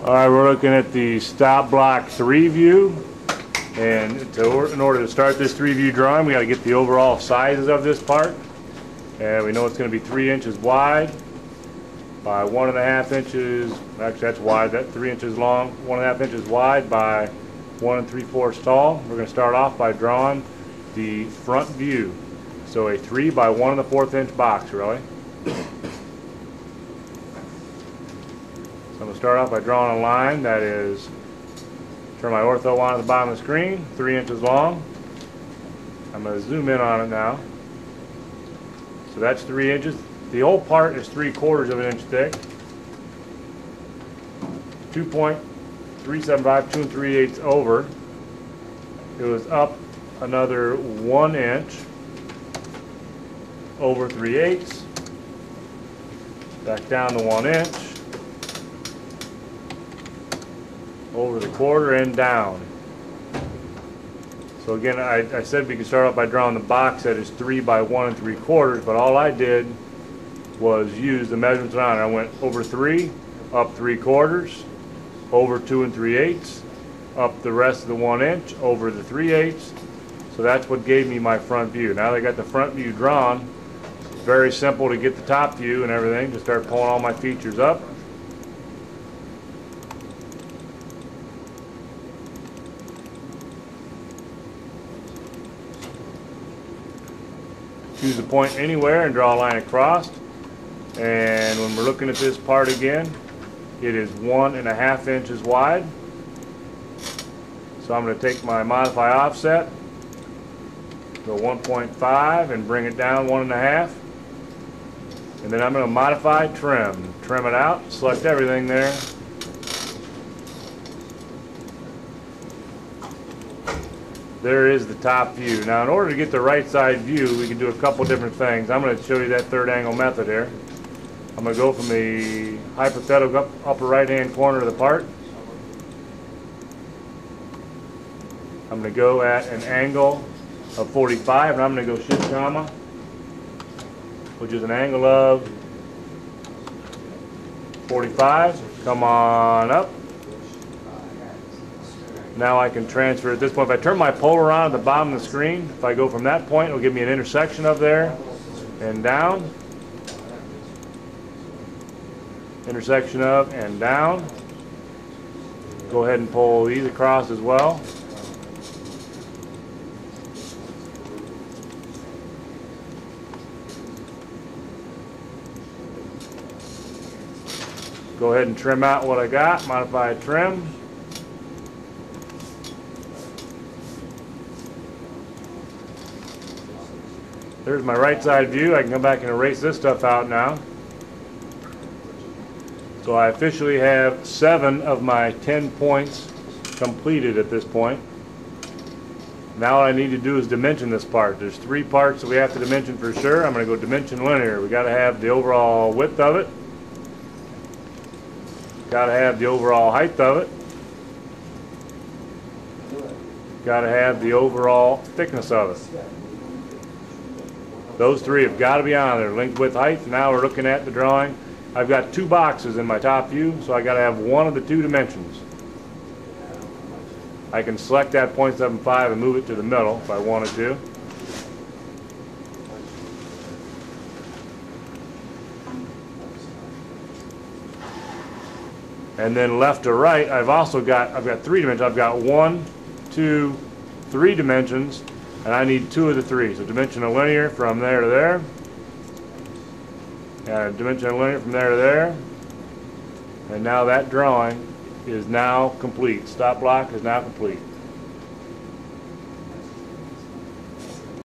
Alright, we're looking at the stop block 3 view, and in order to start this 3 view drawing we got to get the overall sizes of this part, and we know it's going to be 3 inches wide by 1.5 inches, actually that's wide, that's 3 inches long, 1.5 inches wide by 1 3/4 tall. We're going to start off by drawing the front view, so a 3 by 1 1/4 inch box really. So I'm going to start off by drawing a line that is, turn my ortho on at the bottom of the screen, 3 inches long. I'm going to zoom in on it now. So that's 3 inches. The whole part is 3/4 of an inch thick. 2.375, 2 3/8 over. It was up another 1 inch over 3/8. Back down to 1 inch. Over the quarter and down. So again, I said we could start off by drawing the box that is 3 by 1 3/4, but all I did was use the measurements on it. I went over 3, up 3/4, over 2 3/8, up the rest of the 1 inch, over the 3/8. So that's what gave me my front view. Now that I got the front view drawn, it's very simple to get the top view and everything, to start pulling all my features up. Choose a point anywhere and draw a line across, and when we're looking at this part again, it is 1.5 inches wide. So I'm going to take my modify offset, go 1.5 and bring it down 1.5, and then I'm going to modify trim it out, select everything there. There is the top view. Now in order to get the right side view, we can do a couple different things. I'm going to show you that third angle method here. I'm going to go from the hypothetical upper right hand corner of the part. I'm going to go at an angle of 45, and I'm going to go shift comma, which is an angle of 45. Come on up. Now I can transfer at this point. If I turn my polar on at the bottom of the screen, if I go from that point, it'll give me an intersection of there and down. Intersection of and down. Go ahead and pull these across as well. Go ahead and trim out what I got, modify trim. There's my right side view. I can come back and erase this stuff out now. So I officially have 7 of my 10 points completed at this point. Now what I need to do is dimension this part. There's 3 parts that we have to dimension for sure. I'm going to go dimension linear. We got to have the overall width of it. Got to have the overall height of it. Got to have the overall thickness of it. Those 3 have got to be on there, length, width, height. Now we're looking at the drawing. I've got 2 boxes in my top view, so I got to have one of the 2 dimensions. I can select that 0.75 and move it to the middle if I wanted to. And then left to right, I've got 3 dimensions. I've got 1, 2, 3 dimensions. And I need 2 of the 3. So dimension a linear from there to there. And dimension a linear from there to there. And now that drawing is now complete. Stop block is now complete.